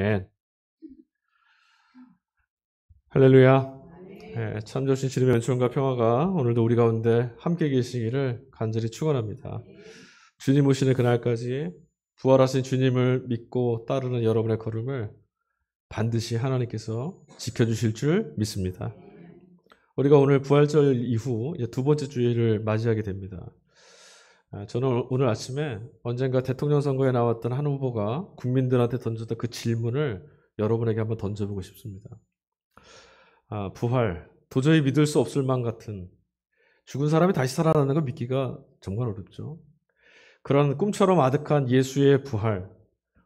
아멘. 할렐루야. 참 좋으신 주님의 은총과 평화가 오늘도 우리 가운데 함께 계시기를 간절히 축원합니다. 주님 오시는 그날까지 부활하신 주님을 믿고 따르는 여러분의 걸음을 반드시 하나님께서 지켜주실 줄 믿습니다. 우리가 오늘 부활절 이후 이제 두 번째 주일을 맞이하게 됩니다. 저는 오늘 아침에 언젠가 대통령 선거에 나왔던 한 후보가 국민들한테 던졌던 그 질문을 여러분에게 한번 던져보고 싶습니다. 부활, 도저히 믿을 수 없을 만 같은 죽은 사람이 다시 살아나는 걸 믿기가 정말 어렵죠. 그런 꿈처럼 아득한 예수의 부활,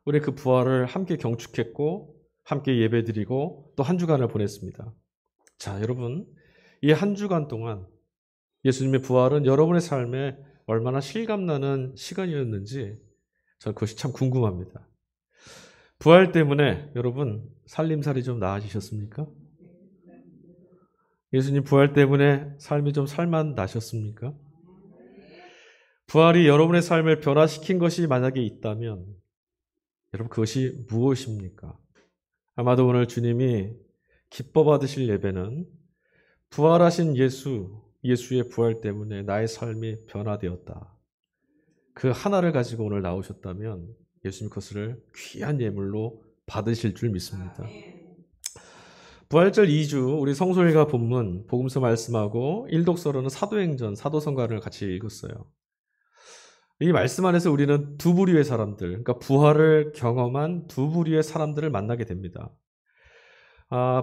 우리 그 부활을 함께 경축했고 함께 예배드리고 또 한 주간을 보냈습니다. 자, 여러분, 이 한 주간 동안 예수님의 부활은 여러분의 삶에 얼마나 실감나는 시간이었는지 저는 그것이 참 궁금합니다. 부활 때문에 여러분 살림살이 좀 나아지셨습니까? 예수님 부활 때문에 삶이 좀 살만 나셨습니까? 부활이 여러분의 삶을 변화시킨 것이 만약에 있다면 여러분 그것이 무엇입니까? 아마도 오늘 주님이 기뻐 받으실 예배는 부활하신 예수의 부활 때문에 나의 삶이 변화되었다. 그 하나를 가지고 오늘 나오셨다면 예수님 그것을 귀한 예물로 받으실 줄 믿습니다. 부활절 2주 우리 성소일과 본문, 복음서 말씀하고 일독서로는 사도행전, 사도성가를 같이 읽었어요. 이 말씀 안에서 우리는 두 부류의 사람들, 그러니까 부활을 경험한 두 부류의 사람들을 만나게 됩니다.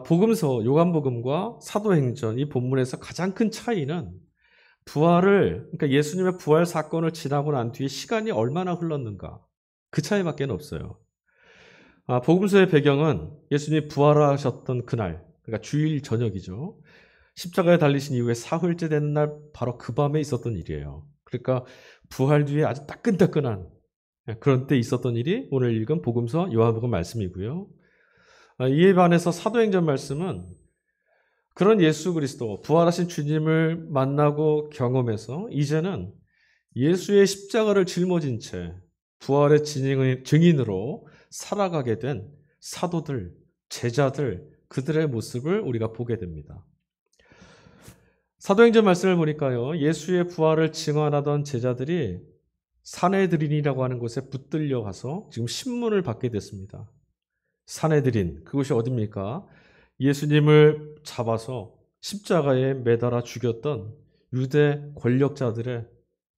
복음서, 요한복음과 사도행전 이 본문에서 가장 큰 차이는 부활을, 그러니까 예수님의 부활 사건을 지나고 난 뒤에 시간이 얼마나 흘렀는가 그 차이밖에 없어요. 복음서의 배경은 예수님이 부활하셨던 그날, 그러니까 주일 저녁이죠. 십자가에 달리신 이후에 사흘째 되는 날 바로 그 밤에 있었던 일이에요. 그러니까 부활 뒤에 아주 따끈따끈한 그런 때 있었던 일이 오늘 읽은 복음서 요한복음 말씀이고요. 이에 반해서 사도행전 말씀은 그런 예수 그리스도, 부활하신 주님을 만나고 경험해서 이제는 예수의 십자가를 짊어진 채 부활의 증인으로 살아가게 된 사도들, 제자들, 그들의 모습을 우리가 보게 됩니다. 사도행전 말씀을 보니까요, 예수의 부활을 증언하던 제자들이 사내들인이라고 하는 곳에 붙들려 가서 지금 신문을 받게 됐습니다. 사내들인, 그곳이 어디입니까? 예수님을 잡아서 십자가에 매달아 죽였던 유대 권력자들의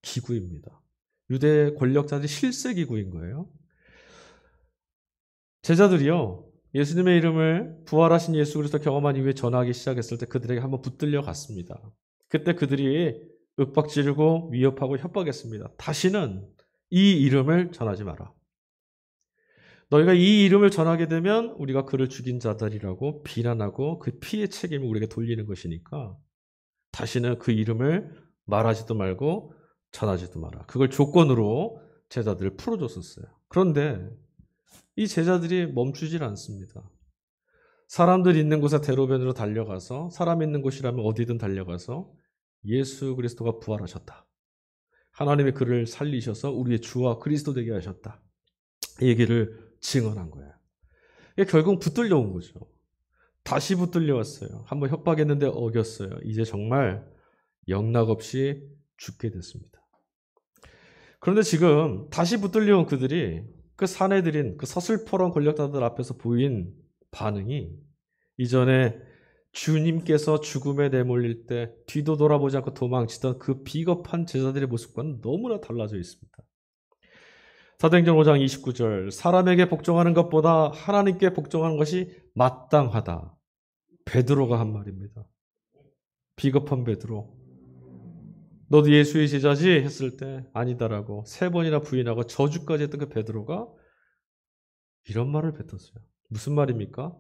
기구입니다. 유대 권력자들이 실세 기구인 거예요. 제자들이요, 예수님의 이름을 부활하신 예수 그리스도 경험한 이후에 전하기 시작했을 때 그들에게 한번 붙들려 갔습니다. 그때 그들이 윽박지르고 위협하고 협박했습니다. 다시는 이 이름을 전하지 마라. 너희가 이 이름을 전하게 되면 우리가 그를 죽인 자들이라고 비난하고 그 피의 책임을 우리에게 돌리는 것이니까 다시는 그 이름을 말하지도 말고 전하지도 마라. 그걸 조건으로 제자들을 풀어줬었어요. 그런데 이 제자들이 멈추질 않습니다. 사람들 있는 곳에 대로변으로 달려가서 사람 있는 곳이라면 어디든 달려가서 예수 그리스도가 부활하셨다. 하나님이 그를 살리셔서 우리의 주와 그리스도 되게 하셨다. 이 얘기를 증언한 거예요. 결국 붙들려 온 거죠. 다시 붙들려 왔어요. 한번 협박했는데 어겼어요. 이제 정말 영락없이 죽게 됐습니다. 그런데 지금 다시 붙들려 온 그들이 그 사내들인 그 서슬퍼런 권력자들 앞에서 보인 반응이 이전에 주님께서 죽음에 내몰릴 때 뒤도 돌아보지 않고 도망치던 그 비겁한 제자들의 모습과는 너무나 달라져 있습니다. 사도행전 5장 29절, 사람에게 복종하는 것보다 하나님께 복종하는 것이 마땅하다. 베드로가 한 말입니다. 비겁한 베드로. 너도 예수의 제자지? 했을 때 아니다라고 3번이나 부인하고 저주까지 했던 그 베드로가 이런 말을 뱉었어요. 무슨 말입니까?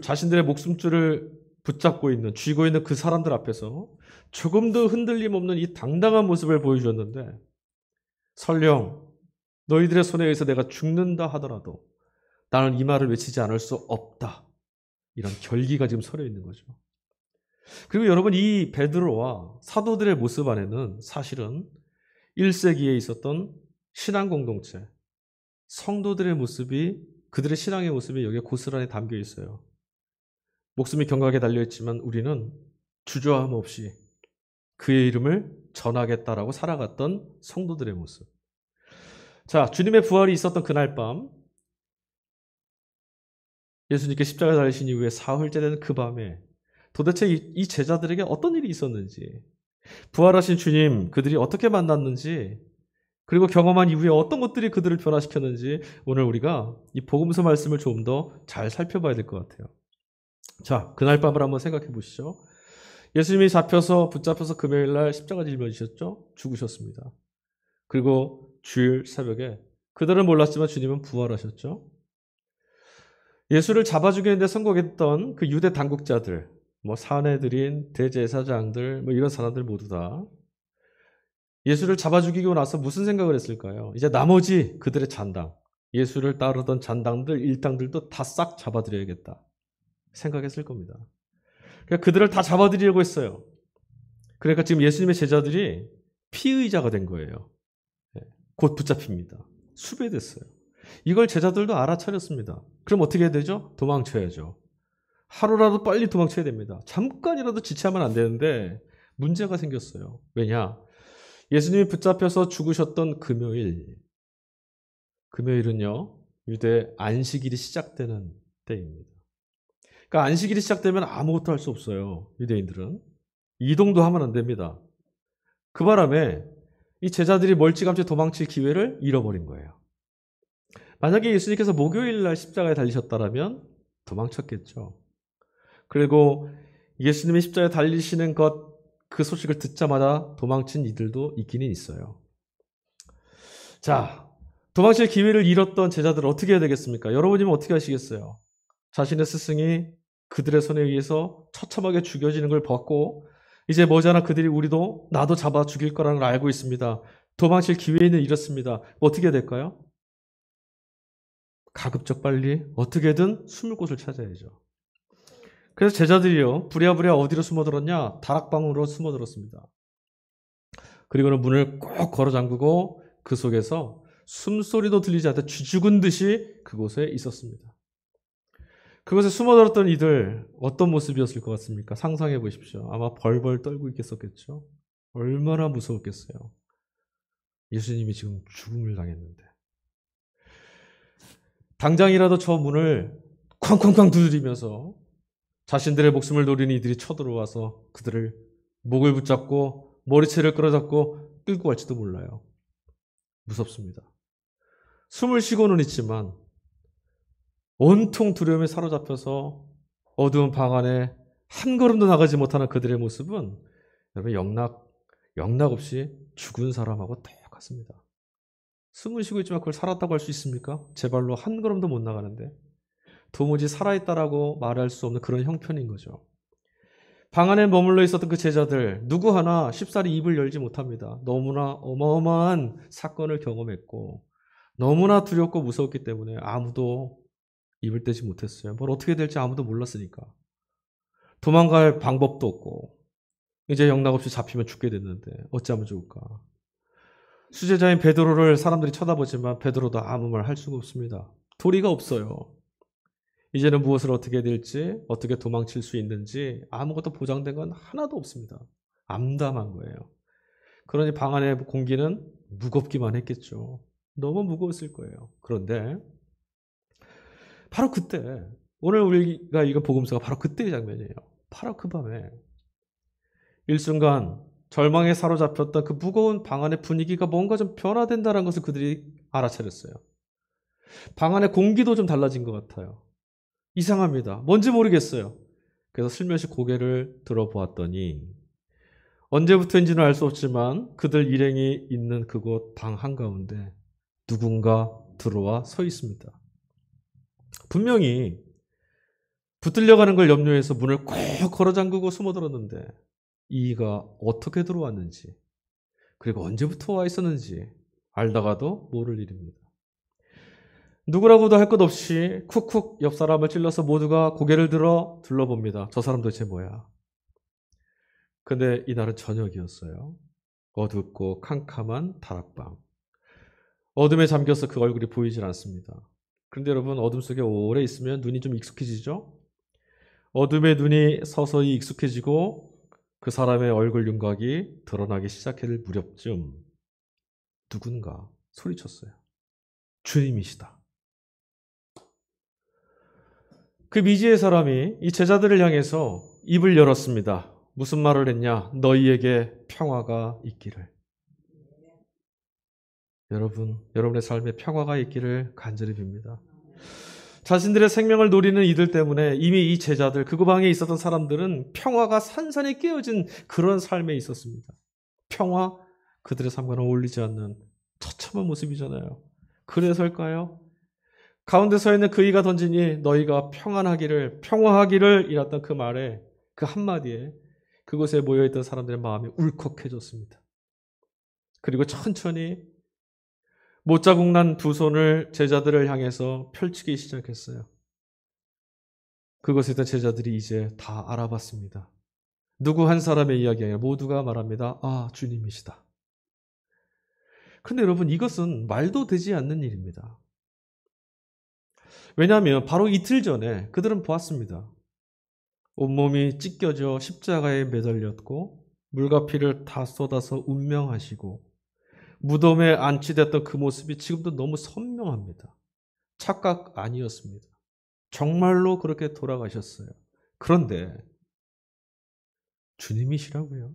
자신들의 목숨줄을 붙잡고 있는, 쥐고 있는 그 사람들 앞에서 조금도 흔들림 없는 이 당당한 모습을 보여주었는데 설령 너희들의 손에 의해서 내가 죽는다 하더라도 나는 이 말을 외치지 않을 수 없다. 이런 결기가 지금 서려 있는 거죠. 그리고 여러분, 이 베드로와 사도들의 모습 안에는 사실은 1세기에 있었던 신앙 공동체, 성도들의 모습이 그들의 신앙의 모습이 여기에 고스란히 담겨 있어요. 목숨이 경각에 달려있지만 우리는 주저함 없이 그의 이름을 전하겠다라고 살아갔던 성도들의 모습. 자, 주님의 부활이 있었던 그날 밤, 예수님께 십자가에 달리신 이후에 사흘째 되는 그 밤에 도대체 이 제자들에게 어떤 일이 있었는지, 부활하신 주님 그들이 어떻게 만났는지, 그리고 경험한 이후에 어떤 것들이 그들을 변화시켰는지 오늘 우리가 이 복음서 말씀을 좀 더 잘 살펴봐야 될 것 같아요. 자, 그날 밤을 한번 생각해 보시죠. 예수님이 붙잡혀서 금요일날 십자가 짊어지셨죠? 죽으셨습니다. 그리고 주일 새벽에 그들은 몰랐지만 주님은 부활하셨죠? 예수를 잡아주겠는데 성공했던 그 유대 당국자들, 사내들인 대제사장들, 이런 사람들 모두 다 예수를 잡아 죽이고 나서 무슨 생각을 했을까요? 이제 나머지 그들의 잔당, 예수를 따르던 잔당들, 일당들도 다 싹 잡아들여야겠다 생각했을 겁니다. 그러니까 그들을 다 잡아들이려고 했어요. 그러니까 지금 예수님의 제자들이 피의자가 된 거예요. 곧 붙잡힙니다. 수배됐어요. 이걸 제자들도 알아차렸습니다. 그럼 어떻게 해야 되죠? 도망쳐야죠. 하루라도 빨리 도망쳐야 됩니다. 잠깐이라도 지체하면 안 되는데 문제가 생겼어요. 왜냐? 예수님이 붙잡혀서 죽으셨던 금요일은요, 유대 안식일이 시작되는 때입니다. 그러니까 안식일이 시작되면 아무것도 할 수 없어요. 유대인들은. 이동도 하면 안 됩니다. 그 바람에 이 제자들이 멀찌감치 도망칠 기회를 잃어버린 거예요. 만약에 예수님께서 목요일 날 십자가에 달리셨다면 도망쳤겠죠. 그리고 예수님이 십자가에 달리시는 그 소식을 듣자마자 도망친 이들도 있기는 있어요. 자, 도망칠 기회를 잃었던 제자들은 어떻게 해야 되겠습니까? 여러분이면 어떻게 하시겠어요? 자신의 스승이 그들의 손에 의해서 처참하게 죽여지는 걸 봤고 이제 머지않아 그들이 나도 잡아 죽일 거라는 걸 알고 있습니다. 도망칠 기회는 잃었습니다. 어떻게 해야 될까요? 가급적 빨리 어떻게든 숨을 곳을 찾아야죠. 그래서 제자들이요, 부랴부랴 어디로 숨어들었냐? 다락방으로 숨어들었습니다. 그리고는 문을 꼭 걸어 잠그고 그 속에서 숨소리도 들리지 않듯 쥐죽은 듯이 그곳에 있었습니다. 그곳에 숨어들었던 이들 어떤 모습이었을 것 같습니까? 상상해 보십시오. 아마 벌벌 떨고 있겠었겠죠. 얼마나 무서웠겠어요. 예수님이 지금 죽음을 당했는데. 당장이라도 저 문을 쾅쾅쾅 두드리면서 자신들의 목숨을 노리는 이들이 쳐들어와서 그들을 목을 붙잡고 머리채를 끌어잡고 끌고 갈지도 몰라요. 무섭습니다. 숨을 쉬고는 있지만 온통 두려움에 사로잡혀서 어두운 방 안에 한 걸음도 나가지 못하는 그들의 모습은 여러분 영락 없이 죽은 사람하고 똑같습니다. 숨을 쉬고 있지만 그걸 살았다고 할 수 있습니까? 제 발로 한 걸음도 못 나가는데 도무지 살아있다라고 말할 수 없는 그런 형편인 거죠. 방 안에 머물러 있었던 그 제자들 누구 하나 쉽사리 입을 열지 못합니다. 너무나 어마어마한 사건을 경험했고 너무나 두렵고 무서웠기 때문에 아무도 입을 떼지 못했어요. 뭘 어떻게 될지 아무도 몰랐으니까. 도망갈 방법도 없고 이제 영락없이 잡히면 죽게 됐는데 어찌하면 좋을까. 수제자인 베드로를 사람들이 쳐다보지만 베드로도 아무 말 할 수가 없습니다. 도리가 없어요. 이제는 무엇을 어떻게 해야 될지, 어떻게 도망칠 수 있는지 아무것도 보장된 건 하나도 없습니다. 암담한 거예요. 그러니 방 안의 공기는 무겁기만 했겠죠. 너무 무거웠을 거예요. 그런데 바로 그때, 오늘 우리가 읽은 복음서가 바로 그때의 장면이에요. 바로 그 밤에 일순간 절망에 사로잡혔던 그 무거운 방 안의 분위기가 뭔가 좀 변화된다는 것을 그들이 알아차렸어요. 방 안의 공기도 좀 달라진 것 같아요. 이상합니다. 뭔지 모르겠어요. 그래서 슬며시 고개를 들어보았더니 언제부터인지는 알 수 없지만 그들 일행이 있는 그곳 방 한가운데 누군가 들어와 서 있습니다. 분명히 붙들려가는 걸 염려해서 문을 꼭 걸어 잠그고 숨어들었는데 이가 어떻게 들어왔는지 그리고 언제부터 와 있었는지 알다가도 모를 일입니다. 누구라고도 할 것 없이 쿡쿡 옆 사람을 찔러서 모두가 고개를 들어 둘러봅니다. 저 사람 도대체 뭐야? 근데 이날은 저녁이었어요. 어둡고 캄캄한 다락방. 어둠에 잠겨서 그 얼굴이 보이질 않습니다. 그런데 여러분, 어둠 속에 오래 있으면 눈이 좀 익숙해지죠? 어둠에 눈이 서서히 익숙해지고 그 사람의 얼굴 윤곽이 드러나기 시작할 무렵쯤 누군가 소리쳤어요. 주님이시다. 그 미지의 사람이 이 제자들을 향해서 입을 열었습니다. 무슨 말을 했냐? 너희에게 평화가 있기를. 여러분, 여러분의 삶에 평화가 있기를 간절히 빕니다. 자신들의 생명을 노리는 이들 때문에 이미 이 제자들, 그 방에 있었던 사람들은 평화가 산산이 깨어진 그런 삶에 있었습니다. 평화, 그들의 삶과는 어울리지 않는 처참한 모습이잖아요. 그래서일까요? 가운데 서 있는 그이가 던지니 너희가 평안하기를, 평화하기를 이랬던 그 말에, 그 한마디에 그곳에 모여있던 사람들의 마음이 울컥해졌습니다. 그리고 천천히 못자국 난 두 손을 제자들을 향해서 펼치기 시작했어요. 그곳에 있던 제자들이 이제 다 알아봤습니다. 누구 한 사람의 이야기 아니라 모두가 말합니다. 아, 주님이시다. 그런데 여러분, 이것은 말도 되지 않는 일입니다. 왜냐하면 바로 이틀 전에 그들은 보았습니다. 온몸이 찢겨져 십자가에 매달렸고 물과 피를 다 쏟아서 운명하시고 무덤에 안치됐던 그 모습이 지금도 너무 선명합니다. 착각 아니었습니다. 정말로 그렇게 돌아가셨어요. 그런데 주님이시라고요.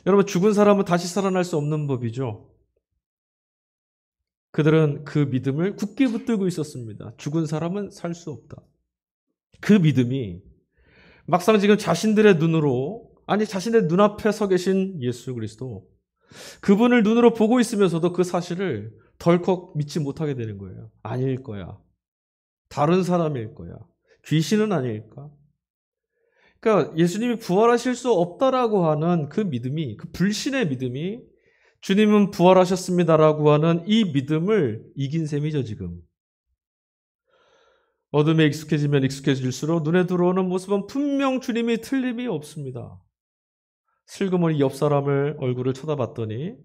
여러분, 죽은 사람은 다시 살아날 수 없는 법이죠. 그들은 그 믿음을 굳게 붙들고 있었습니다. 죽은 사람은 살 수 없다. 그 믿음이 막상 지금 자신들의 눈으로, 아니 자신의 눈앞에 서 계신 예수 그리스도, 그분을 눈으로 보고 있으면서도 그 사실을 덜컥 믿지 못하게 되는 거예요. 아닐 거야. 다른 사람일 거야. 귀신은 아닐까? 그러니까 예수님이 부활하실 수 없다라고 하는 그 믿음이, 그 불신의 믿음이 주님은 부활하셨습니다라고 하는 이 믿음을 이긴 셈이죠, 지금. 어둠에 익숙해지면 익숙해질수록 눈에 들어오는 모습은 분명 주님이 틀림이 없습니다. 슬그머니 옆 사람을 얼굴을 쳐다봤더니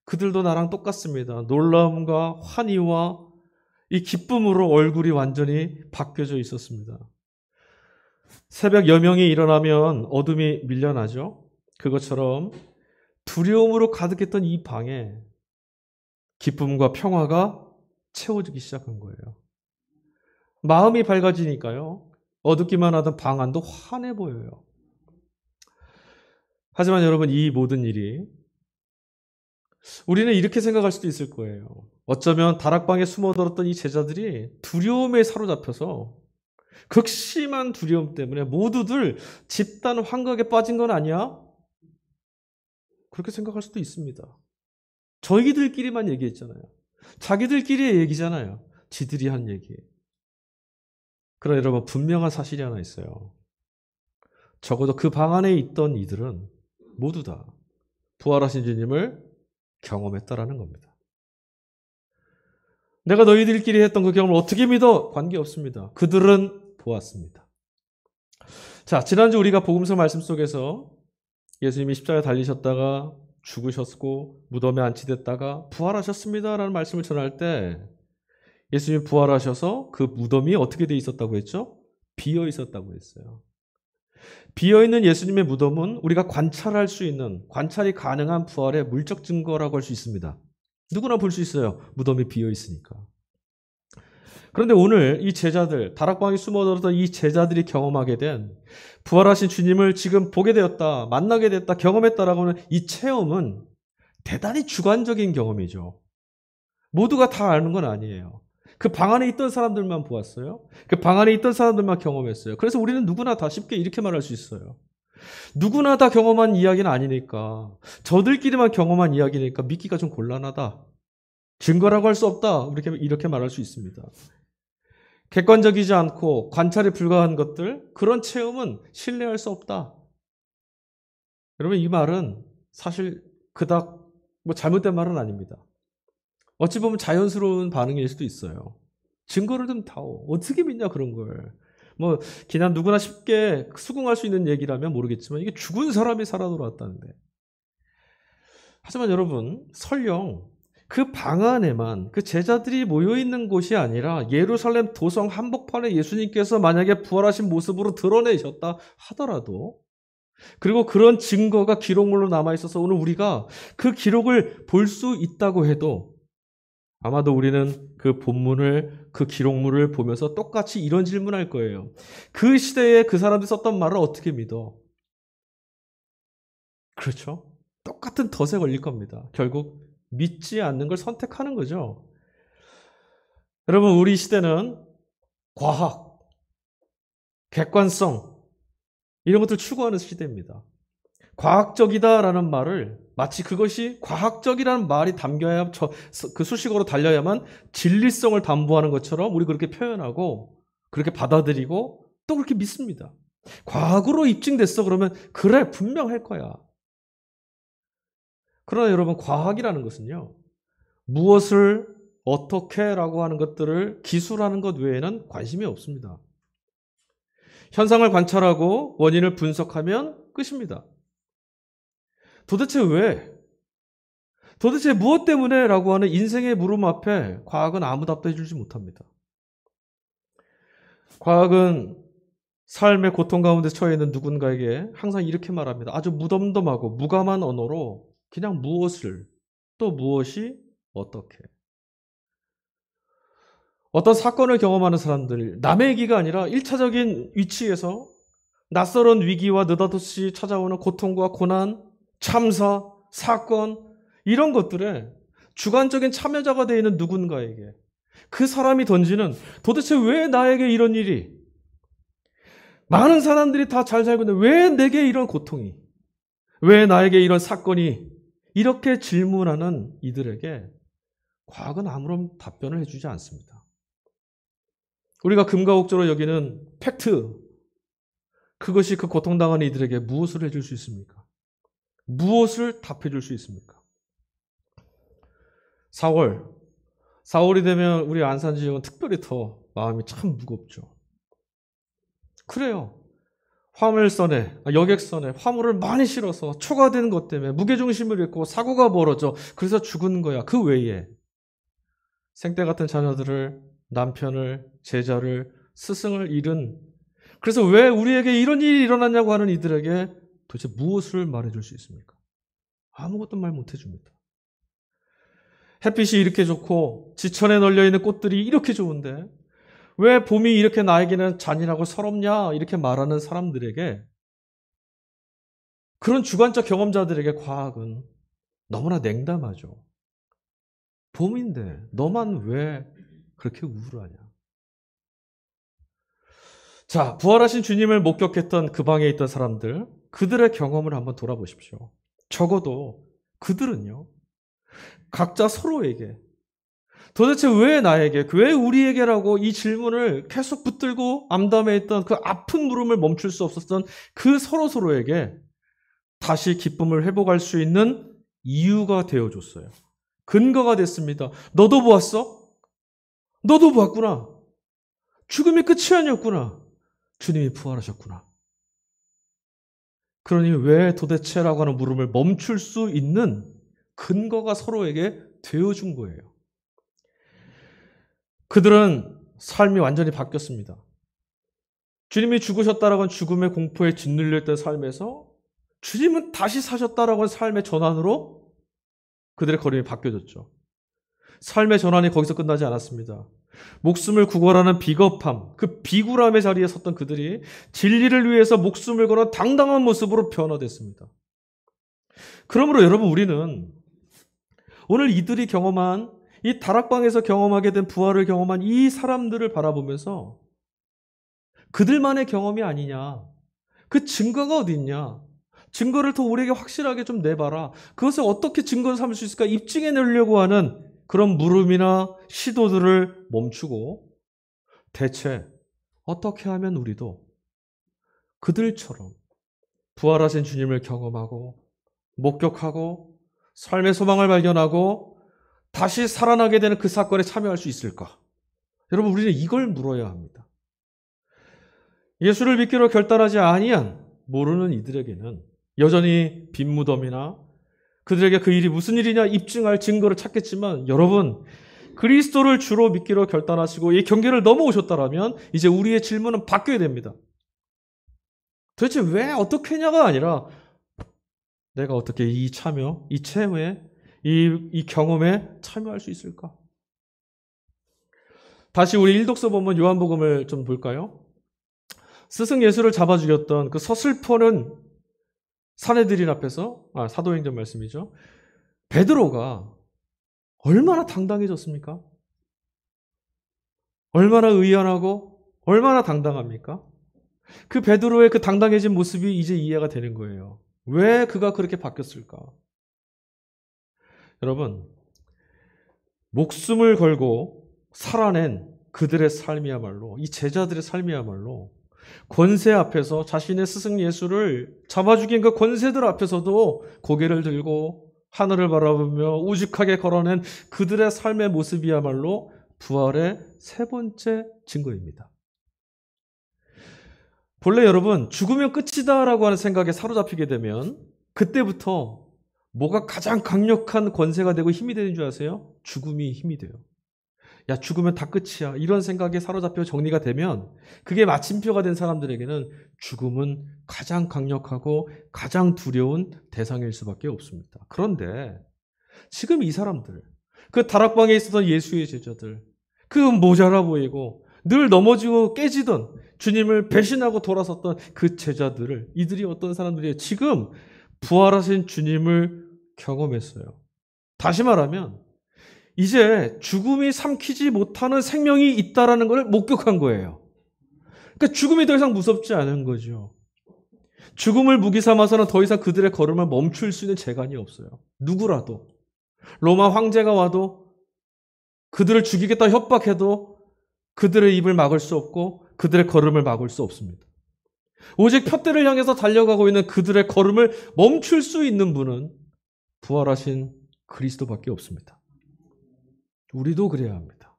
그들도 나랑 똑같습니다. 놀라움과 환희와 이 기쁨으로 얼굴이 완전히 바뀌어져 있었습니다. 새벽 여명이 일어나면 어둠이 밀려나죠. 그것처럼 두려움으로 가득했던 이 방에 기쁨과 평화가 채워지기 시작한 거예요. 마음이 밝아지니까요. 어둡기만 하던 방 안도 환해 보여요. 하지만 여러분, 이 모든 일이 우리는 이렇게 생각할 수도 있을 거예요. 어쩌면 다락방에 숨어들었던 이 제자들이 두려움에 사로잡혀서 극심한 두려움 때문에 모두들 집단 환각에 빠진 건 아니야? 그렇게 생각할 수도 있습니다. 저희들끼리만 얘기했잖아요. 자기들끼리의 얘기잖아요. 지들이 한 얘기. 그러나 여러분, 분명한 사실이 하나 있어요. 적어도 그 방 안에 있던 이들은 모두 다 부활하신 주님을 경험했다라는 겁니다. 내가 너희들끼리 했던 그 경험을 어떻게 믿어? 관계없습니다. 그들은 보았습니다. 자, 지난주 우리가 복음서 말씀 속에서 예수님이 십자가에 달리셨다가 죽으셨고 무덤에 안치됐다가 부활하셨습니다라는 말씀을 전할 때 예수님이 부활하셔서 그 무덤이 어떻게 돼 있었다고 했죠? 비어 있었다고 했어요. 비어있는 예수님의 무덤은 우리가 관찰할 수 있는, 관찰이 가능한 부활의 물적 증거라고 할 수 있습니다. 누구나 볼 수 있어요. 무덤이 비어있으니까. 그런데 오늘 이 제자들, 다락방에 숨어들었던 이 제자들이 경험하게 된 부활하신 주님을 지금 보게 되었다, 만나게 됐다, 경험했다라고 하는 이 체험은 대단히 주관적인 경험이죠. 모두가 다 아는 건 아니에요. 그 방 안에 있던 사람들만 보았어요. 그 방 안에 있던 사람들만 경험했어요. 그래서 우리는 누구나 다 쉽게 이렇게 말할 수 있어요. 누구나 다 경험한 이야기는 아니니까, 저들끼리만 경험한 이야기니까 믿기가 좀 곤란하다. 증거라고 할 수 없다. 이렇게 말할 수 있습니다. 객관적이지 않고 관찰에 불과한 것들, 그런 체험은 신뢰할 수 없다. 여러분, 이 말은 사실 그닥 잘못된 말은 아닙니다. 어찌 보면 자연스러운 반응일 수도 있어요. 증거를 좀 다오. 어떻게 믿냐, 그런 걸. 그냥 누구나 쉽게 수긍할 수 있는 얘기라면 모르겠지만 이게 죽은 사람이 살아 돌아왔다는데. 하지만 여러분, 설령 그 방 안에만 그 제자들이 모여 있는 곳이 아니라 예루살렘 도성 한복판에 예수님께서 만약에 부활하신 모습으로 드러내셨다 하더라도, 그리고 그런 증거가 기록물로 남아 있어서 오늘 우리가 그 기록을 볼 수 있다고 해도 아마도 우리는 그 본문을, 그 기록물을 보면서 똑같이 이런 질문할 거예요. 그 시대에 그 사람들이 썼던 말을 어떻게 믿어? 그렇죠? 똑같은 덫에 걸릴 겁니다. 결국 믿지 않는 걸 선택하는 거죠. 여러분, 우리 시대는 과학, 객관성, 이런 것들 추구하는 시대입니다. 과학적이다라는 말을 마치 그것이 과학적이라는 말이 담겨야 그 수식어로 달려야만 진리성을 담보하는 것처럼 우리 그렇게 표현하고 그렇게 받아들이고 또 그렇게 믿습니다. 과학으로 입증됐어 그러면 그래 분명할 거야. 그러나 여러분, 과학이라는 것은요, 무엇을 어떻게라고 하는 것들을 기술하는 것 외에는 관심이 없습니다. 현상을 관찰하고 원인을 분석하면 끝입니다. 도대체 왜? 도대체 무엇 때문에? 라고 하는 인생의 물음 앞에 과학은 아무 답도 해주지 못합니다. 과학은 삶의 고통 가운데 처해 있는 누군가에게 항상 이렇게 말합니다. 아주 무덤덤하고 무감한 언어로 그냥 무엇을, 또 무엇이 어떻게. 어떤 사건을 경험하는 사람들, 남의 얘기가 아니라 1차적인 위치에서 낯설은 위기와 느닷없이 찾아오는 고통과 고난, 참사, 사건, 이런 것들에 주관적인 참여자가 되어 있는 누군가에게 그 사람이 던지는 도대체 왜 나에게 이런 일이, 많은 사람들이 다 잘 살고 있는데 왜 내게 이런 고통이, 왜 나에게 이런 사건이, 이렇게 질문하는 이들에게 과학은 아무런 답변을 해주지 않습니다. 우리가 금과 옥조로 여기는 팩트, 그것이 그 고통당하는 이들에게 무엇을 해줄 수 있습니까? 무엇을 답해줄 수 있습니까? 4월이 되면 우리 안산 지역은 특별히 더 마음이 참 무겁죠. 그래요. 화물선에, 여객선에 화물을 많이 실어서 초과되는 것 때문에 무게중심을 잃고 사고가 벌어져. 그래서 죽은 거야. 그 외에 생때 같은 자녀들을, 남편을, 제자를, 스승을 잃은, 그래서 왜 우리에게 이런 일이 일어났냐고 하는 이들에게 도대체 무엇을 말해줄 수 있습니까? 아무것도 말 못해줍니다. 햇빛이 이렇게 좋고 지천에 널려있는 꽃들이 이렇게 좋은데 왜 봄이 이렇게 나에게는 잔인하고 서럽냐, 이렇게 말하는 사람들에게, 그런 주관적 경험자들에게 과학은 너무나 냉담하죠. 봄인데 너만 왜 그렇게 우울하냐. 자, 부활하신 주님을 목격했던 그 방에 있던 사람들, 그들의 경험을 한번 돌아보십시오. 적어도 그들은요, 각자 서로에게 도대체 왜 나에게, 왜 우리에게라고 이 질문을 계속 붙들고 암담해했던 그 아픈 물음을 멈출 수 없었던 그 서로에게 다시 기쁨을 회복할 수 있는 이유가 되어줬어요. 근거가 됐습니다. 너도 보았어? 너도 보았구나. 죽음이 끝이 아니었구나. 주님이 부활하셨구나. 그러니 왜 도대체라고 하는 물음을 멈출 수 있는 근거가 서로에게 되어준 거예요. 그들은 삶이 완전히 바뀌었습니다. 주님이 죽으셨다라고 하는 죽음의 공포에 짓눌려 있던 삶에서 주님은 다시 사셨다라고 하는 삶의 전환으로 그들의 걸음이 바뀌어졌죠. 삶의 전환이 거기서 끝나지 않았습니다. 목숨을 구걸하는 비겁함, 그 비굴함의 자리에 섰던 그들이 진리를 위해서 목숨을 걸어 당당한 모습으로 변화됐습니다. 그러므로 여러분, 우리는 오늘 이들이 경험한, 이 다락방에서 경험하게 된 부활을 경험한 이 사람들을 바라보면서 그들만의 경험이 아니냐, 그 증거가 어디 있냐, 증거를 더 우리에게 확실하게 좀 내봐라, 그것을 어떻게 증거로 삼을 수 있을까 입증해내려고 하는 그런 물음이나 시도들을 멈추고 대체 어떻게 하면 우리도 그들처럼 부활하신 주님을 경험하고 목격하고 삶의 소망을 발견하고 다시 살아나게 되는 그 사건에 참여할 수 있을까? 여러분, 우리는 이걸 물어야 합니다. 예수를 믿기로 결단하지 아니한 모르는 이들에게는 여전히 빈 무덤이나 그들에게 그 일이 무슨 일이냐 입증할 증거를 찾겠지만 여러분, 그리스도를 주로 믿기로 결단하시고 이 경계를 넘어오셨다라면 이제 우리의 질문은 바뀌어야 됩니다. 도대체 왜 어떻게 했냐가 아니라 내가 어떻게 이 참여, 이 체험에, 이 경험에 참여할 수 있을까? 다시 우리 일독서 본문 요한복음을 좀 볼까요? 스승 예수를 잡아 죽였던 그 서슬퍼는 사내들인 앞에서, 사도행전 말씀이죠. 베드로가 얼마나 당당해졌습니까? 얼마나 의연하고 얼마나 당당합니까? 그 베드로의 그 당당해진 모습이 이제 이해가 되는 거예요. 왜 그가 그렇게 바뀌었을까? 여러분, 목숨을 걸고 살아낸 그들의 삶이야말로, 이 제자들의 삶이야말로 권세 앞에서 자신의 스승 예수를 잡아 죽인 그 권세들 앞에서도 고개를 들고 하늘을 바라보며 우직하게 걸어낸 그들의 삶의 모습이야말로 부활의 세 번째 증거입니다. 본래 여러분, 죽으면 끝이다라고 하는 생각에 사로잡히게 되면 그때부터 뭐가 가장 강력한 권세가 되고 힘이 되는 줄 아세요? 죽음이 힘이 돼요. 야, 죽으면 다 끝이야. 이런 생각에 사로잡혀 정리가 되면 그게 마침표가 된 사람들에게는 죽음은 가장 강력하고 가장 두려운 대상일 수밖에 없습니다. 그런데 지금 이 사람들, 그 다락방에 있었던 예수의 제자들, 그 모자라 보이고 늘 넘어지고 깨지던 주님을 배신하고 돌아섰던 그 제자들을, 이들이 어떤 사람들이에요? 지금 부활하신 주님을 경험했어요. 다시 말하면 이제 죽음이 삼키지 못하는 생명이 있다라는 걸 목격한 거예요. 그러니까 죽음이 더 이상 무섭지 않은 거죠. 죽음을 무기 삼아서는 더 이상 그들의 걸음을 멈출 수 있는 재간이 없어요. 누구라도. 로마 황제가 와도 그들을 죽이겠다 협박해도 그들의 입을 막을 수 없고 그들의 걸음을 막을 수 없습니다. 오직 푯대를 향해서 달려가고 있는 그들의 걸음을 멈출 수 있는 분은 부활하신 그리스도밖에 없습니다. 우리도 그래야 합니다.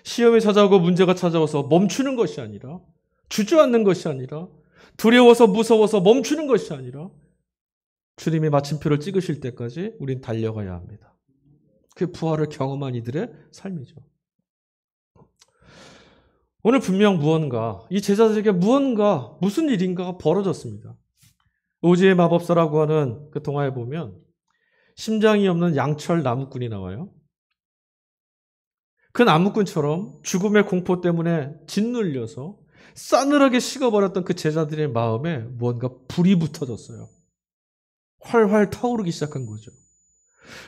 시험이 찾아오고 문제가 찾아와서 멈추는 것이 아니라, 주저앉는 것이 아니라, 두려워서 무서워서 멈추는 것이 아니라 주님이 마침표를 찍으실 때까지 우린 달려가야 합니다. 그게 부활을 경험한 이들의 삶이죠. 오늘 분명 무언가, 이 제자들에게 무언가, 무슨 일인가가 벌어졌습니다. 오즈의 마법사라고 하는 그 동화에 보면 심장이 없는 양철 나무꾼이 나와요. 그 나무꾼처럼 죽음의 공포 때문에 짓눌려서 싸늘하게 식어버렸던 그 제자들의 마음에 무언가 불이 붙어졌어요. 활활 타오르기 시작한 거죠.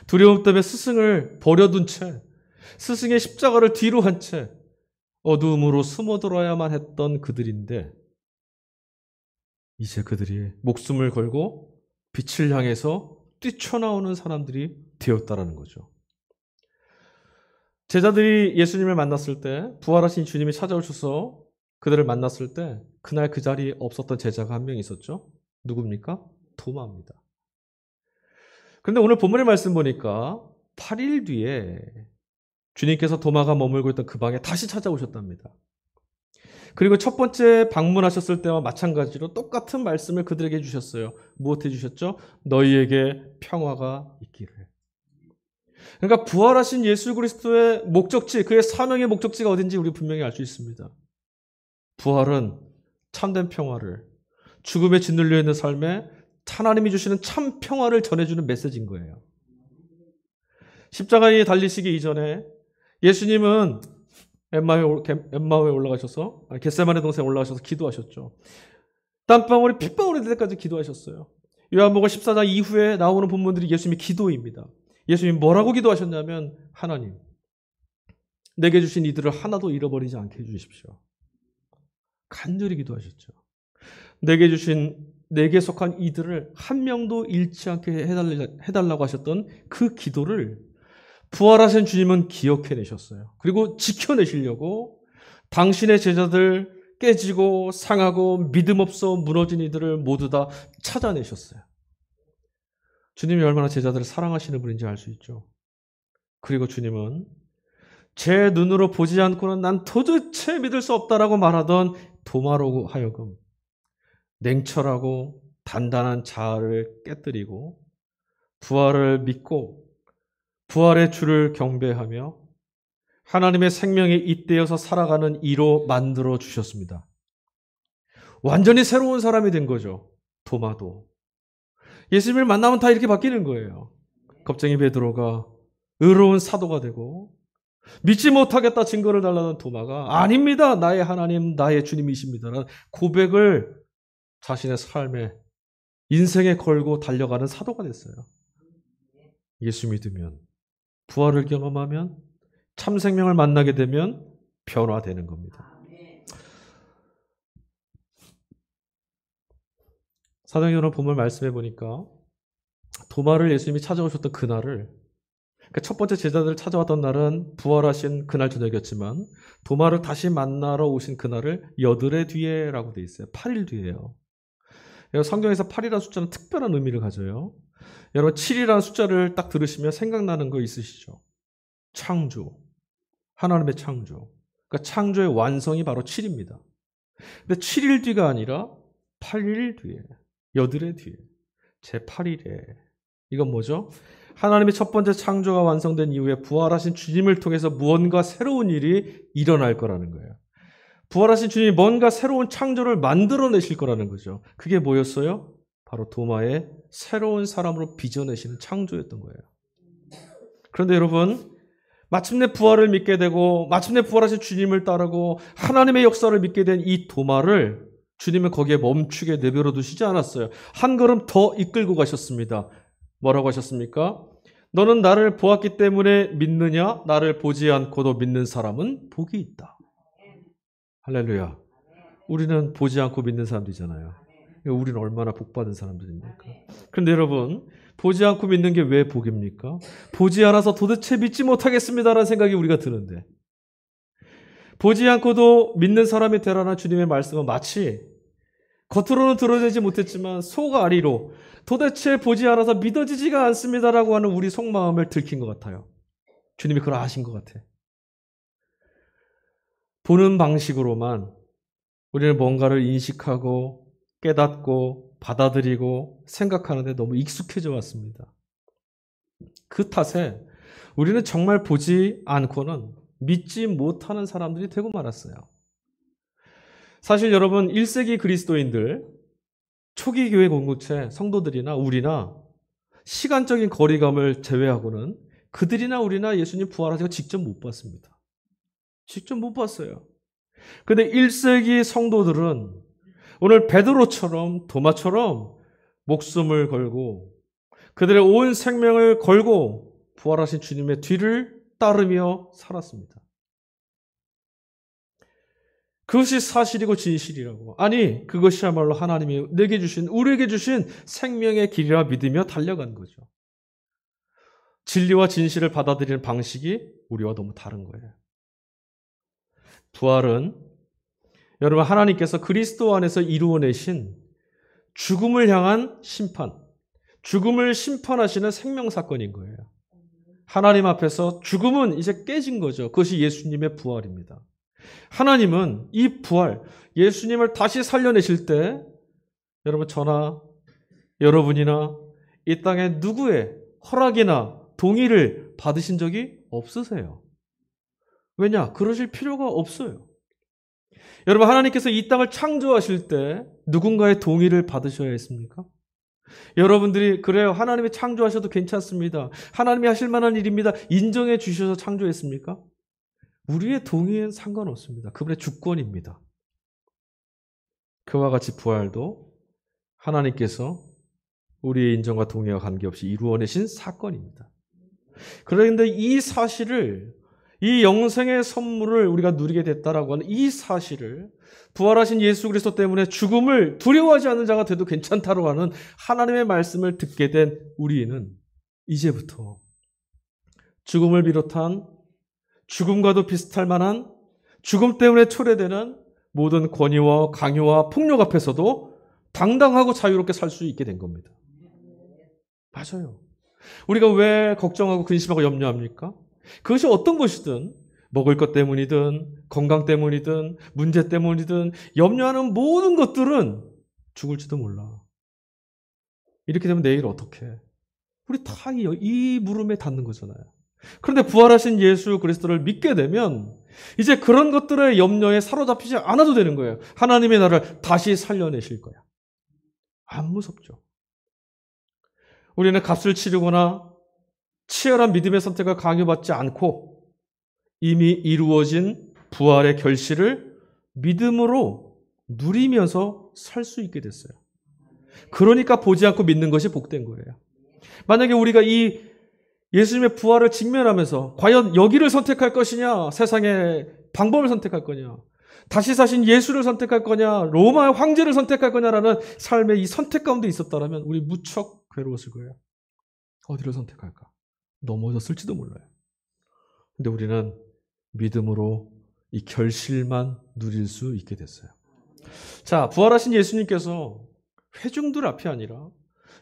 두려움 때문에 스승을 버려둔 채, 스승의 십자가를 뒤로 한 채 어두움으로 숨어들어야만 했던 그들인데 이제 그들이 목숨을 걸고 빛을 향해서 뛰쳐나오는 사람들이 되었다라는 거죠. 제자들이 예수님을 만났을 때, 부활하신 주님이 찾아오셔서 그들을 만났을 때 그날 그 자리에 없었던 제자가 한 명 있었죠. 누굽니까? 도마입니다. 그런데 오늘 본문의 말씀 보니까 8일 뒤에 주님께서 도마가 머물고 있던 그 방에 다시 찾아오셨답니다. 그리고 첫 번째 방문하셨을 때와 마찬가지로 똑같은 말씀을 그들에게 주셨어요. 무엇 해주셨죠? 너희에게 평화가 있기를. 그러니까 부활하신 예수 그리스도의 목적지, 그의 사명의 목적지가 어딘지 우리 분명히 알 수 있습니다. 부활은 참된 평화를, 죽음에 짓눌려 있는 삶에 하나님이 주시는 참 평화를 전해주는 메시지인 거예요. 십자가에 달리시기 이전에 예수님은 엠마오에 올라가셔서, 겟세마네 동산에 올라가셔서 기도하셨죠. 땀방울이 핏방울이 될 때까지 기도하셨어요. 요한복음 14장 이후에 나오는 본문들이 예수님의 기도입니다. 예수님이 뭐라고 기도하셨냐면, 하나님, 내게 주신 이들을 하나도 잃어버리지 않게 해주십시오. 간절히 기도하셨죠. 내게 속한 이들을 한 명도 잃지 않게 해달라고 하셨던 그 기도를 부활하신 주님은 기억해내셨어요. 그리고 지켜내시려고 당신의 제자들, 깨지고 상하고 믿음 없어 무너진 이들을 모두 다 찾아내셨어요. 주님이 얼마나 제자들을 사랑하시는 분인지 알 수 있죠. 그리고 주님은 제 눈으로 보지 않고는 난 도대체 믿을 수 없다라고 말하던 도마로 하여금 냉철하고 단단한 자아를 깨뜨리고 부활을 믿고 부활의 주를 경배하며 하나님의 생명에 잇대어서 살아가는 이로 만들어 주셨습니다. 완전히 새로운 사람이 된 거죠. 도마도. 예수님을 만나면 다 이렇게 바뀌는 거예요. 겁쟁이 베드로가 의로운 사도가 되고 믿지 못하겠다 증거를 달라는 도마가 아닙니다. 나의 하나님, 나의 주님이십니다라는 고백을 자신의 삶에 인생에 걸고 달려가는 사도가 됐어요. 예수 믿으면 부활을 경험하면 참 생명을 만나게 되면 변화되는 겁니다. 사도행전을 보면 말씀해 보니까 도마를 예수님이 찾아오셨던 그날을 첫 번째 제자들을 찾아왔던 날은 부활하신 그날 저녁이었지만 도마를 다시 만나러 오신 그날을 여드레 뒤에라고 돼 있어요. 8일 뒤에요. 성경에서 8이라는 숫자는 특별한 의미를 가져요. 여러분 7이라는 숫자를 딱 들으시면 생각나는 거 있으시죠? 창조. 하나님의 창조. 그러니까 창조의 완성이 바로 7입니다. 근데 7일 뒤가 아니라 8일 뒤에, 여드레 뒤에, 제8일에. 이건 뭐죠? 하나님의 첫 번째 창조가 완성된 이후에 부활하신 주님을 통해서 무언가 새로운 일이 일어날 거라는 거예요. 부활하신 주님이 뭔가 새로운 창조를 만들어내실 거라는 거죠. 그게 뭐였어요? 바로 도마의 새로운 사람으로 빚어내시는 창조였던 거예요. 그런데 여러분, 마침내 부활을 믿게 되고 마침내 부활하신 주님을 따르고 하나님의 역사를 믿게 된 이 도마를 주님은 거기에 멈추게 내버려 두시지 않았어요. 한 걸음 더 이끌고 가셨습니다. 뭐라고 하셨습니까? 너는 나를 보았기 때문에 믿느냐? 나를 보지 않고도 믿는 사람은 복이 있다. 할렐루야. 우리는 보지 않고 믿는 사람들이잖아요. 우리는 얼마나 복받은 사람들입니까? 그런데 여러분, 보지 않고 믿는 게 왜 복입니까? 보지 않아서 도대체 믿지 못하겠습니다라는 생각이 우리가 드는데, 보지 않고도 믿는 사람이 되라는 주님의 말씀은 마치 겉으로는 드러내지 못했지만 속아리로 도대체 보지 않아서 믿어지지가 않습니다라고 하는 우리 속마음을 들킨 것 같아요. 주님이 그걸 아신 것 같아. 보는 방식으로만 우리는 뭔가를 인식하고 깨닫고 받아들이고 생각하는데 너무 익숙해져 왔습니다. 그 탓에 우리는 정말 보지 않고는 믿지 못하는 사람들이 되고 말았어요. 사실 여러분 1세기 그리스도인들, 초기 교회 공동체 성도들이나 우리나 시간적인 거리감을 제외하고는 그들이나 우리나 예수님 부활하시고 직접 못 봤습니다. 직접 못 봤어요. 그런데 1세기 성도들은 오늘 베드로처럼 도마처럼 목숨을 걸고 그들의 온 생명을 걸고 부활하신 주님의 뒤를 따르며 살았습니다. 그것이 사실이고 진실이라고. 아니, 그것이야말로 하나님이 내게 주신, 우리에게 주신 생명의 길이라 믿으며 달려간 거죠. 진리와 진실을 받아들이는 방식이 우리와 너무 다른 거예요. 부활은 여러분 하나님께서 그리스도 안에서 이루어내신 죽음을 향한 심판, 죽음을 심판하시는 생명사건인 거예요. 하나님 앞에서 죽음은 이제 깨진 거죠. 그것이 예수님의 부활입니다. 하나님은 이 부활, 예수님을 다시 살려내실 때 여러분 저나 여러분이나 이 땅에 누구의 허락이나 동의를 받으신 적이 없으세요. 왜냐? 그러실 필요가 없어요. 여러분 하나님께서 이 땅을 창조하실 때 누군가의 동의를 받으셔야 했습니까? 여러분들이 그래요. 하나님이 창조하셔도 괜찮습니다. 하나님이 하실 만한 일입니다. 인정해 주셔서 창조했습니까? 우리의 동의엔 상관없습니다. 그분의 주권입니다. 그와 같이 부활도 하나님께서 우리의 인정과 동의와 관계없이 이루어내신 사건입니다. 그런데 이 사실을, 이 영생의 선물을 우리가 누리게 됐다라고 하는 이 사실을 부활하신 예수 그리스도 때문에 죽음을 두려워하지 않는 자가 돼도 괜찮다고 하는 하나님의 말씀을 듣게 된 우리는 이제부터 죽음을 비롯한 죽음과도 비슷할 만한 죽음 때문에 초래되는 모든 권위와 강요와 폭력 앞에서도 당당하고 자유롭게 살 수 있게 된 겁니다. 맞아요. 우리가 왜 걱정하고 근심하고 염려합니까? 그것이 어떤 것이든 먹을 것 때문이든 건강 때문이든 문제 때문이든 염려하는 모든 것들은 죽을지도 몰라. 이렇게 되면 내일 어떻게 해? 우리 다 이 물음에 닿는 거잖아요. 그런데 부활하신 예수 그리스도를 믿게 되면 이제 그런 것들의 염려에 사로잡히지 않아도 되는 거예요. 하나님이 나를 다시 살려내실 거야. 안 무섭죠. 우리는 값을 치르거나 치열한 믿음의 선택을 강요받지 않고 이미 이루어진 부활의 결실을 믿음으로 누리면서 살 수 있게 됐어요. 그러니까 보지 않고 믿는 것이 복된 거예요. 만약에 우리가 이 예수님의 부활을 직면하면서 과연 여기를 선택할 것이냐, 세상의 방법을 선택할 거냐, 다시 사신 예수를 선택할 거냐, 로마 황제를 선택할 거냐라는 삶의 이 선택 가운데 있었다면 우리 무척 괴로웠을 거예요. 어디를 선택할까? 넘어졌을지도 몰라요. 근데 우리는 믿음으로 이 결실만 누릴 수 있게 됐어요. 자, 부활하신 예수님께서 회중들 앞이 아니라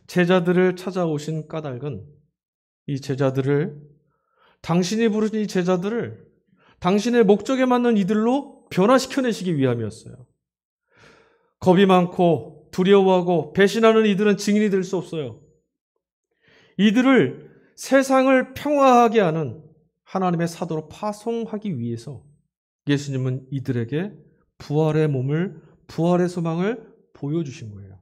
제자들을 찾아오신 까닭은 이 제자들을, 당신이 부르신 이 제자들을 당신의 목적에 맞는 이들로 변화시켜내시기 위함이었어요. 겁이 많고 두려워하고 배신하는 이들은 증인이 될 수 없어요. 이들을 세상을 평화하게 하는 하나님의 사도로 파송하기 위해서 예수님은 이들에게 부활의 몸을, 부활의 소망을 보여주신 거예요.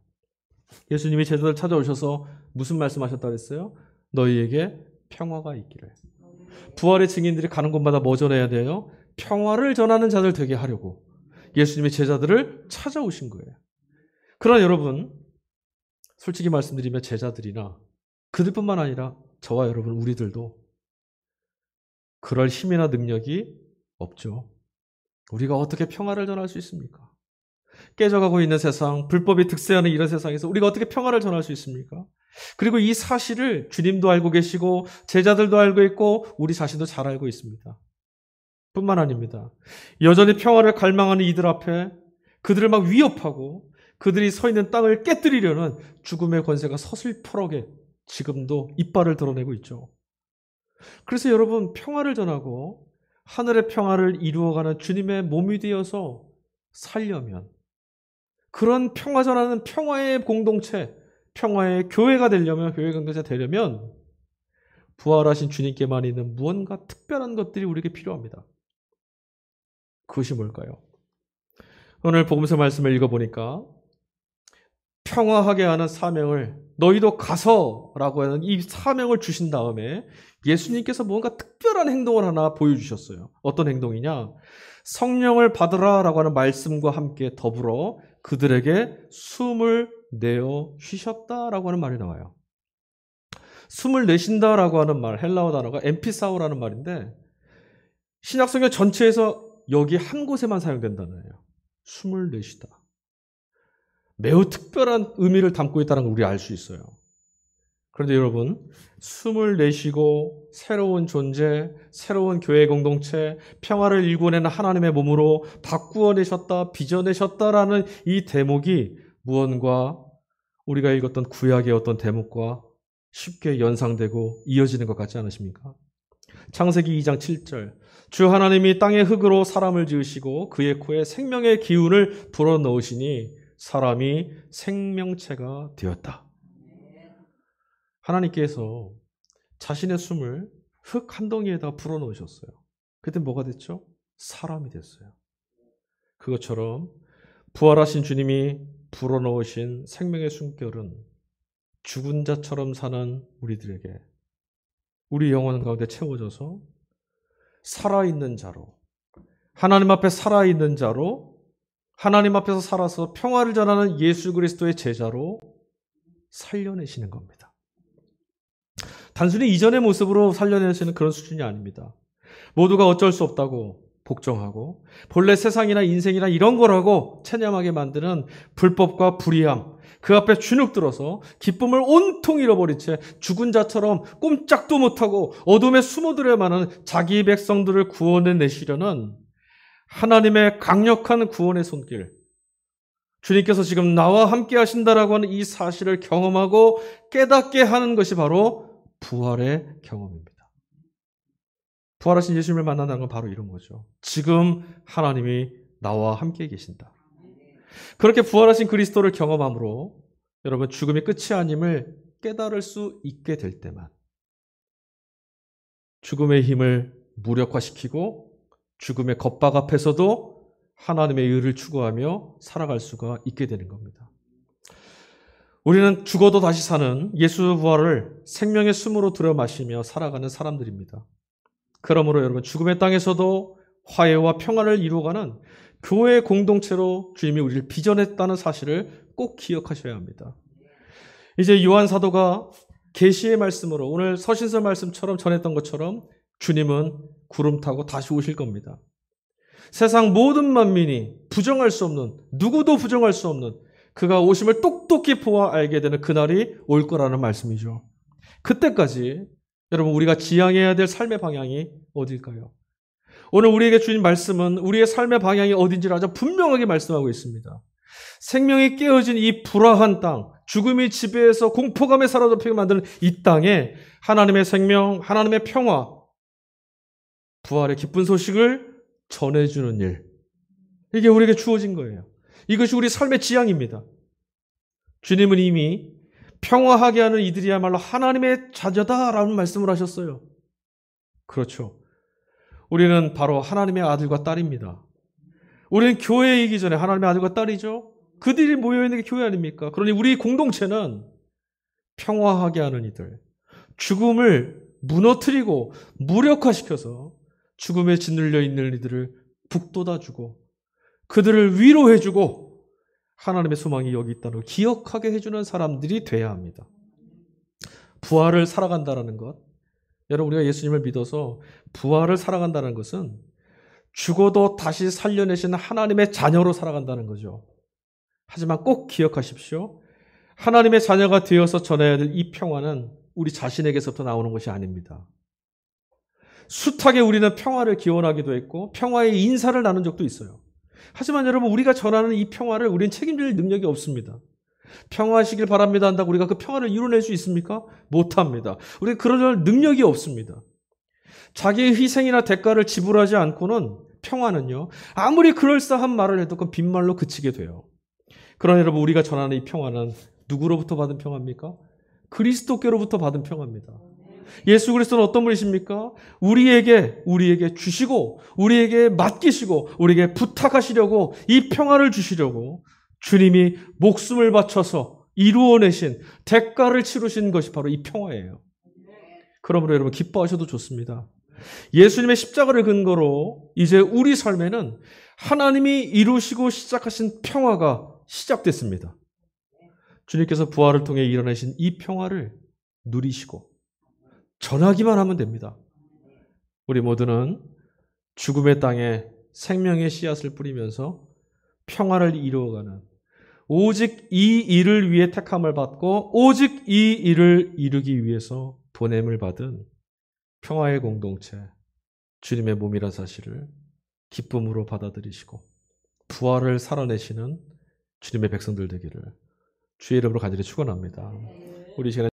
예수님이 제자들 찾아오셔서 무슨 말씀하셨다 그랬어요? 너희에게 평화가 있기를. 부활의 증인들이 가는 곳마다 뭐 전해야 돼요? 평화를 전하는 자들 되게 하려고 예수님이 제자들을 찾아오신 거예요. 그러나 여러분, 솔직히 말씀드리면 제자들이나 그들뿐만 아니라 저와 여러분 우리들도 그럴 힘이나 능력이 없죠. 우리가 어떻게 평화를 전할 수 있습니까? 깨져가고 있는 세상, 불법이 득세하는 이런 세상에서 우리가 어떻게 평화를 전할 수 있습니까? 그리고 이 사실을 주님도 알고 계시고 제자들도 알고 있고 우리 자신도 잘 알고 있습니다. 뿐만 아닙니다. 여전히 평화를 갈망하는 이들 앞에 그들을 막 위협하고 그들이 서 있는 땅을 깨뜨리려는 죽음의 권세가 서슬퍼렇게 지금도 이빨을 드러내고 있죠. 그래서 여러분, 평화를 전하고 하늘의 평화를 이루어가는 주님의 몸이 되어서 살려면, 그런 평화 전하는 평화의 공동체, 평화의 교회가 되려면, 교회 공동체가 되려면 부활하신 주님께만 있는 무언가 특별한 것들이 우리에게 필요합니다. 그것이 뭘까요? 오늘 복음서 말씀을 읽어보니까 평화하게 하는 사명을, 너희도 가서라고 하는 이 사명을 주신 다음에 예수님께서 뭔가 특별한 행동을 하나 보여주셨어요. 어떤 행동이냐? 성령을 받으라라고 하는 말씀과 함께 더불어 그들에게 숨을 내어 쉬셨다라고 하는 말이 나와요. 숨을 내쉰다라고 하는 말, 헬라어 단어가 엠피사오라는 말인데 신약성경 전체에서 여기 한 곳에만 사용된다는 거예요. 숨을 내쉬다. 매우 특별한 의미를 담고 있다는 걸 우리 알 수 있어요. 그런데 여러분, 숨을 내쉬고 새로운 존재, 새로운 교회 공동체, 평화를 일궈내는 하나님의 몸으로 바꾸어내셨다, 빚어내셨다라는 이 대목이 무언가 우리가 읽었던 구약의 어떤 대목과 쉽게 연상되고 이어지는 것 같지 않으십니까? 창세기 2장 7절, 주 하나님이 땅의 흙으로 사람을 지으시고 그의 코에 생명의 기운을 불어넣으시니 사람이 생명체가 되었다. 하나님께서 자신의 숨을 흙 한 덩이에다 불어넣으셨어요. 그때 뭐가 됐죠? 사람이 됐어요. 그것처럼 부활하신 주님이 불어넣으신 생명의 숨결은 죽은 자처럼 사는 우리들에게, 우리 영혼 가운데 채워져서 살아있는 자로, 하나님 앞에 살아있는 자로, 하나님 앞에서 살아서 평화를 전하는 예수 그리스도의 제자로 살려내시는 겁니다. 단순히 이전의 모습으로 살려내시는 그런 수준이 아닙니다. 모두가 어쩔 수 없다고 복종하고 본래 세상이나 인생이나 이런 거라고 체념하게 만드는 불법과 불의함, 그 앞에 주눅 들어서 기쁨을 온통 잃어버린 채 죽은 자처럼 꼼짝도 못하고 어둠에 숨어들어야만 하는 자기 백성들을 구원해내시려는 하나님의 강력한 구원의 손길, 주님께서 지금 나와 함께 하신다라고 하는 이 사실을 경험하고 깨닫게 하는 것이 바로 부활의 경험입니다. 부활하신 예수님을 만난다는 건 바로 이런 거죠. 지금 하나님이 나와 함께 계신다. 그렇게 부활하신 그리스도를 경험함으로 여러분 죽음이 끝이 아님을 깨달을 수 있게 될 때만 죽음의 힘을 무력화시키고 죽음의 겁박 앞에서도 하나님의 의를 추구하며 살아갈 수가 있게 되는 겁니다. 우리는 죽어도 다시 사는 예수 부활을 생명의 숨으로 들여 마시며 살아가는 사람들입니다. 그러므로 여러분, 죽음의 땅에서도 화해와 평안을 이루어가는 교회 공동체로 주님이 우리를 빚어냈다는 사실을 꼭 기억하셔야 합니다. 이제 요한 사도가 계시의 말씀으로 오늘 서신서 말씀처럼 전했던 것처럼 주님은 구름 타고 다시 오실 겁니다. 세상 모든 만민이 부정할 수 없는, 누구도 부정할 수 없는 그가 오심을 똑똑히 보아 알게 되는 그날이 올 거라는 말씀이죠. 그때까지 여러분, 우리가 지향해야 될 삶의 방향이 어딜까요? 오늘 우리에게 주신 말씀은 우리의 삶의 방향이 어딘지를 아주 분명하게 말씀하고 있습니다. 생명이 깨어진 이 불화한 땅, 죽음이 지배해서 공포감에 사로잡히게 만드는 이 땅에 하나님의 생명, 하나님의 평화, 부활의 기쁜 소식을 전해주는 일, 이게 우리에게 주어진 거예요. 이것이 우리 삶의 지향입니다. 주님은 이미 평화하게 하는 이들이야말로 하나님의 자녀다라는 말씀을 하셨어요. 그렇죠. 우리는 바로 하나님의 아들과 딸입니다. 우리는 교회에 이기 전에 하나님의 아들과 딸이죠. 그들이 모여있는 게 교회 아닙니까? 그러니 우리 공동체는 평화하게 하는 이들, 죽음을 무너뜨리고 무력화시켜서 죽음에 짓눌려 있는 이들을 북돋아주고 그들을 위로해주고 하나님의 소망이 여기 있다는 걸 기억하게 해주는 사람들이 돼야 합니다. 부활을 살아간다는 것, 여러분, 우리가 예수님을 믿어서 부활을 살아간다는 것은 죽어도 다시 살려내신 하나님의 자녀로 살아간다는 거죠. 하지만 꼭 기억하십시오. 하나님의 자녀가 되어서 전해야 될 이 평화는 우리 자신에게서부터 나오는 것이 아닙니다. 숱하게 우리는 평화를 기원하기도 했고 평화의 인사를 나눈 적도 있어요. 하지만 여러분, 우리가 전하는 이 평화를 우리는 책임질 능력이 없습니다. 평화하시길 바랍니다 한다고 우리가 그 평화를 이뤄낼 수 있습니까? 못합니다. 우리는 그럴 능력이 없습니다. 자기의 희생이나 대가를 지불하지 않고는 평화는요, 아무리 그럴싸한 말을 해도 그건 빈말로 그치게 돼요. 그러나 여러분, 우리가 전하는 이 평화는 누구로부터 받은 평화입니까? 그리스도께로부터 받은 평화입니다. 예수 그리스도는 어떤 분이십니까? 우리에게 주시고 우리에게 맡기시고 우리에게 부탁하시려고 이 평화를 주시려고 주님이 목숨을 바쳐서 이루어내신 대가를 치르신 것이 바로 이 평화예요. 그러므로 여러분, 기뻐하셔도 좋습니다. 예수님의 십자가를 근거로 이제 우리 삶에는 하나님이 이루시고 시작하신 평화가 시작됐습니다. 주님께서 부활을 통해 이뤄내신 이 평화를 누리시고 전하기만 하면 됩니다. 우리 모두는 죽음의 땅에 생명의 씨앗을 뿌리면서 평화를 이루어가는, 오직 이 일을 위해 택함을 받고 오직 이 일을 이루기 위해서 보냄을 받은 평화의 공동체, 주님의 몸이라는 사실을 기쁨으로 받아들이시고 부활을 살아내시는 주님의 백성들 되기를 주의 이름으로 간절히 축원합니다. 우리 시간에